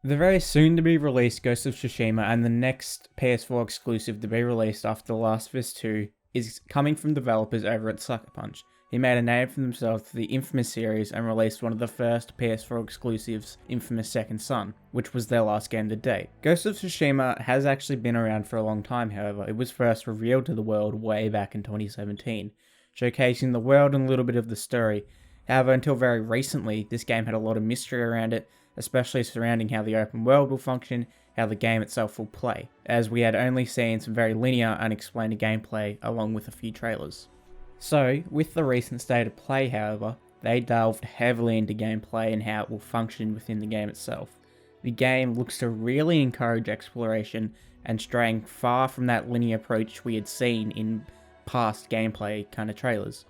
The very soon to be released Ghost of Tsushima and the next PS4 exclusive to be released after The Last of Us 2 is coming from developers over at Sucker Punch, who made a name for themselves for the Infamous series and released one of the first PS4 exclusives, Infamous Second Son, which was their last game to date. Ghost of Tsushima has actually been around for a long time, however. It was first revealed to the world way back in 2017, showcasing the world and a little bit of the story. However, until very recently, this game had a lot of mystery around it, especially surrounding how the open world will function, how the game itself will play, as we had only seen some very linear, unexplained gameplay along with a few trailers. So, with the recent state of play, however, they delved heavily into gameplay and how it will function within the game itself. The game looks to really encourage exploration and straying far from that linear approach we had seen in past gameplay kind of trailers.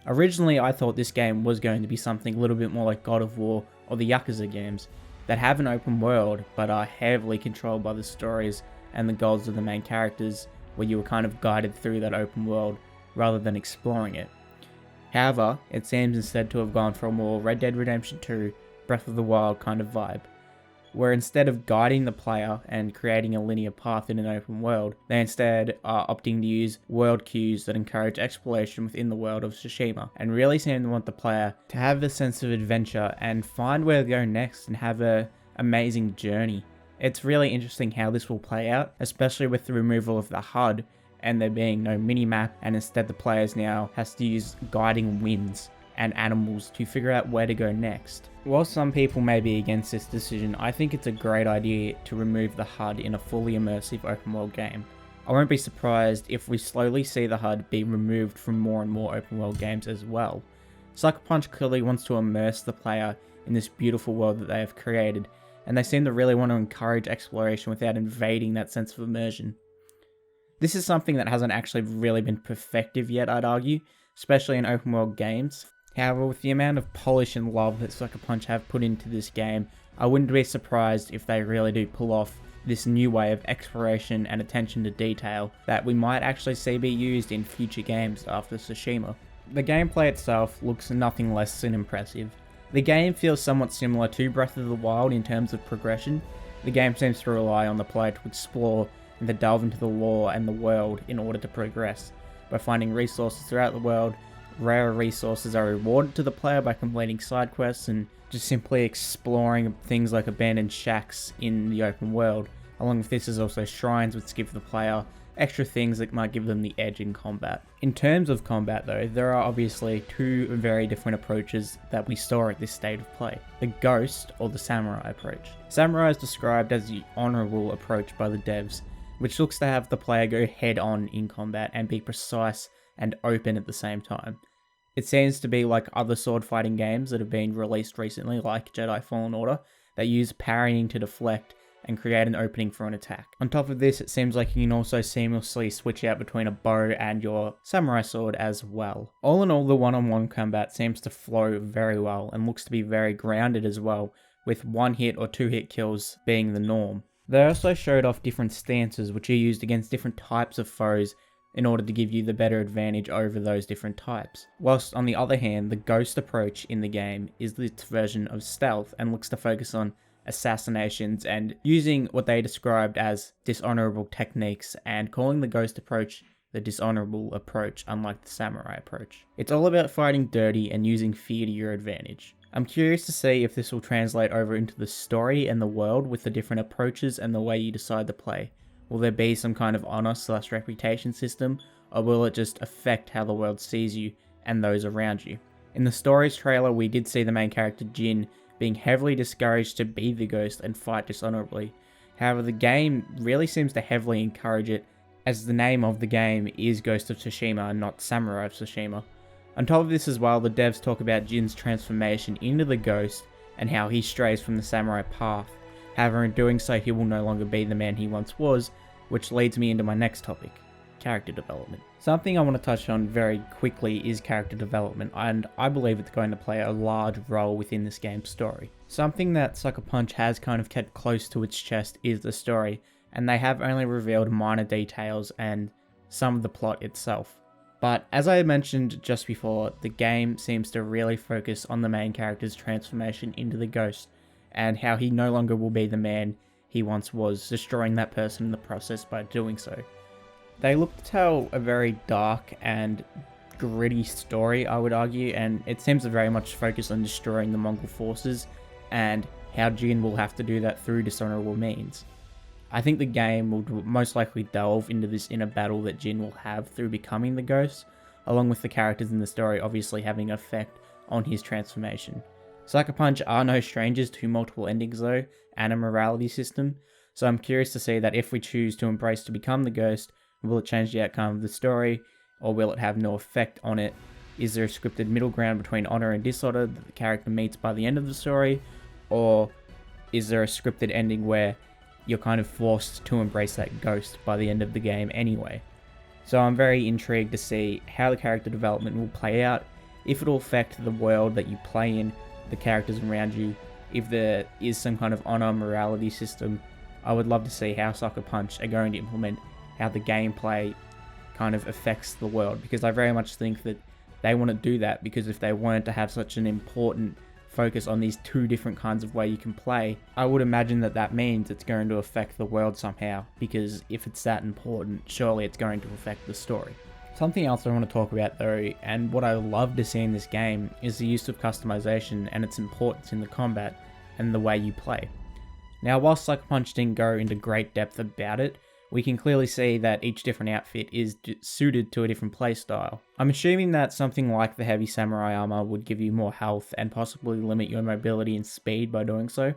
Originally, I thought this game was going to be something a little bit more like God of War or the Yakuza games, that have an open world but are heavily controlled by the stories and the goals of the main characters, where you were kind of guided through that open world rather than exploring it. However, it seems instead to have gone for a more Red Dead Redemption 2, Breath of the Wild kind of vibe, where instead of guiding the player and creating a linear path in an open world, they instead are opting to use world cues that encourage exploration within the world of Tsushima, and really seem to want the player to have a sense of adventure and find where to go next and have a amazing journey. It's really interesting how this will play out, especially with the removal of the HUD and there being no minimap, and instead the players now has to use guiding winds and animals to figure out where to go next. While some people may be against this decision, I think it's a great idea to remove the HUD in a fully immersive open world game. I won't be surprised if we slowly see the HUD be removed from more and more open world games as well. Sucker Punch clearly wants to immerse the player in this beautiful world that they have created, and they seem to really want to encourage exploration without invading that sense of immersion. This is something that hasn't actually really been perfected yet, I'd argue, especially in open world games. However, with the amount of polish and love that Sucker Punch have put into this game, I wouldn't be surprised if they really do pull off this new way of exploration and attention to detail that we might actually see be used in future games after Tsushima. The gameplay itself looks nothing less than impressive. The game feels somewhat similar to Breath of the Wild in terms of progression. The game seems to rely on the player to explore and to delve into the lore and the world in order to progress, by finding resources throughout the world. Rare resources are rewarded to the player by completing side quests and just simply exploring things like abandoned shacks in the open world. Along with this is also shrines which give the player extra things that might give them the edge in combat. In terms of combat though, there are obviously two very different approaches that we saw at this state of play. The Ghost or the Samurai approach. Samurai is described as the honourable approach by the devs, which looks to have the player go head on in combat and be precise and open at the same time. It seems to be like other sword fighting games that have been released recently, like Jedi Fallen Order, that use parrying to deflect and create an opening for an attack. On top of this, it seems like you can also seamlessly switch out between a bow and your samurai sword as well. All in all, the one-on-one combat seems to flow very well and looks to be very grounded as well, with one hit or two hit kills being the norm. They also showed off different stances which are used against different types of foes in order to give you the better advantage over those different types. Whilst on the other hand, the Ghost approach in the game is its version of stealth and looks to focus on assassinations and using what they described as dishonorable techniques, and calling the Ghost approach the dishonorable approach, unlike the Samurai approach. It's all about fighting dirty and using fear to your advantage. I'm curious to see if this will translate over into the story and the world with the different approaches and the way you decide to play. Will there be some kind of honor/reputation system, or will it just affect how the world sees you and those around you? In the stories trailer, we did see the main character Jin being heavily discouraged to be the Ghost and fight dishonorably. However, the game really seems to heavily encourage it, as the name of the game is Ghost of Tsushima and not Samurai of Tsushima. On top of this as well, the devs talk about Jin's transformation into the Ghost and how he strays from the samurai path. However, in doing so, he will no longer be the man he once was, which leads me into my next topic, character development. Something I want to touch on very quickly is character development, and I believe it's going to play a large role within this game's story. Something that Sucker Punch has kind of kept close to its chest is the story, and they have only revealed minor details and some of the plot itself. But as I mentioned just before, the game seems to really focus on the main character's transformation into the Ghost, and how he no longer will be the man he once was, destroying that person in the process by doing so. They look to tell a very dark and gritty story, I would argue, and it seems to very much focus on destroying the Mongol forces and how Jin will have to do that through dishonorable means. I think the game will most likely delve into this inner battle that Jin will have through becoming the ghost, along with the characters in the story obviously having an effect on his transformation. Sucker Punch are no strangers to multiple endings though, and a morality system, so I'm curious to see that if we choose to embrace to become the ghost, will it change the outcome of the story, or will it have no effect on it? Is there a scripted middle ground between honor and dishonor that the character meets by the end of the story, or is there a scripted ending where you're kind of forced to embrace that ghost by the end of the game anyway? So I'm very intrigued to see how the character development will play out, if it will affect the world that you play in, the characters around you, if there is some kind of honor morality system. I would love to see how Sucker Punch are going to implement how the gameplay kind of affects the world, because I very much think that they want to do that, because if they weren't to have such an important focus on these two different kinds of way you can play, I would imagine that that means it's going to affect the world somehow, because if it's that important, surely it's going to affect the story. Something else I want to talk about though, and what I love to see in this game, is the use of customization and its importance in the combat and the way you play. Now, while Sucker Punch didn't go into great depth about it, we can clearly see that each different outfit is suited to a different playstyle. I'm assuming that something like the heavy samurai armor would give you more health and possibly limit your mobility and speed by doing so,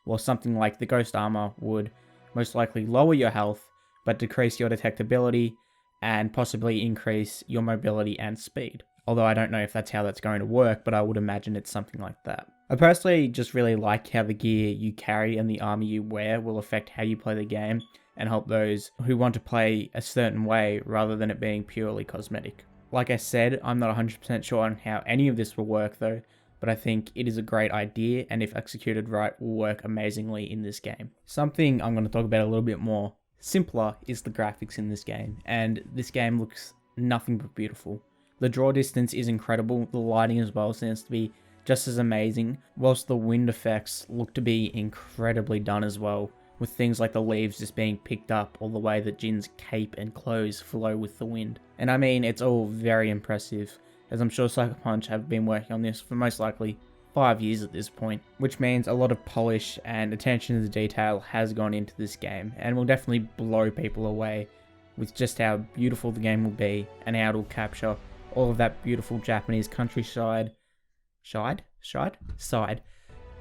while something like the ghost armor would most likely lower your health but decrease your detectability and possibly increase your mobility and speed. Although I don't know if that's how that's going to work, but I would imagine it's something like that. I personally just really like how the gear you carry and the armor you wear will affect how you play the game, and help those who want to play a certain way rather than it being purely cosmetic. Like I said, I'm not 100% sure on how any of this will work though, but I think it is a great idea, and if executed right, will work amazingly in this game. Something I'm going to talk about a little bit more simpler is the graphics in this game, and this game looks nothing but beautiful. The draw distance is incredible, the lighting as well seems to be just as amazing, whilst the wind effects look to be incredibly done as well, with things like the leaves just being picked up, or the way that Jin's cape and clothes flow with the wind. And I mean, it's all very impressive, as I'm sure Sucker Punch have been working on this for most likely 5 years at this point, which means a lot of polish and attention to detail has gone into this game, and will definitely blow people away with just how beautiful the game will be, and how it will capture all of that beautiful Japanese countryside,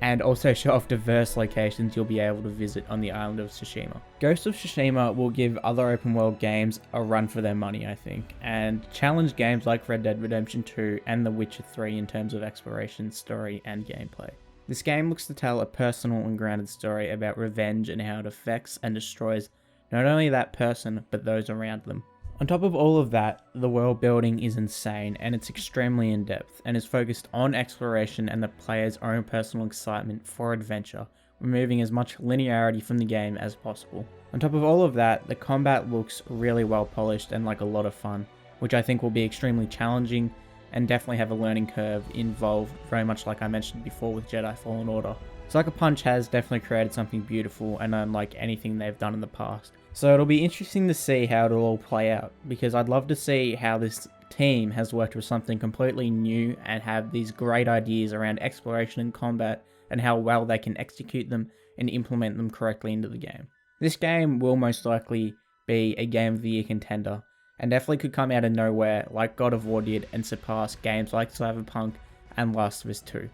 and also show off diverse locations you'll be able to visit on the island of Tsushima. Ghost of Tsushima will give other open world games a run for their money, I think, and challenge games like Red Dead Redemption 2 and The Witcher 3 in terms of exploration, story, and gameplay. This game looks to tell a personal and grounded story about revenge and how it affects and destroys not only that person, but those around them. On top of all of that, the world building is insane, and it's extremely in depth, and is focused on exploration and the player's own personal excitement for adventure, removing as much linearity from the game as possible. On top of all of that, the combat looks really well polished and like a lot of fun, which I think will be extremely challenging and definitely have a learning curve involved, very much like I mentioned before with Jedi Fallen Order. Sucker Punch has definitely created something beautiful and unlike anything they've done in the past. So it'll be interesting to see how it'll all play out, because I'd love to see how this team has worked with something completely new and have these great ideas around exploration and combat, and how well they can execute them and implement them correctly into the game. This game will most likely be a Game of the Year contender, and definitely could come out of nowhere like God of War did and surpass games like Cyberpunk and Last of Us 2.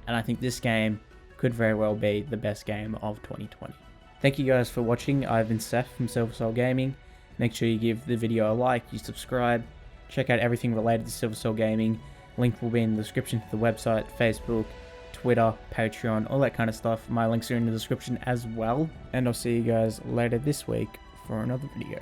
And I think this game could very well be the best game of 2020. Thank you guys for watching. I've been Seth from Silver Soul Gaming. Make sure you give the video a like, you subscribe, check out everything related to Silver Soul Gaming. Link will be in the description to the website, Facebook, Twitter, Patreon, all that kind of stuff. My links are in the description as well. And I'll see you guys later this week for another video.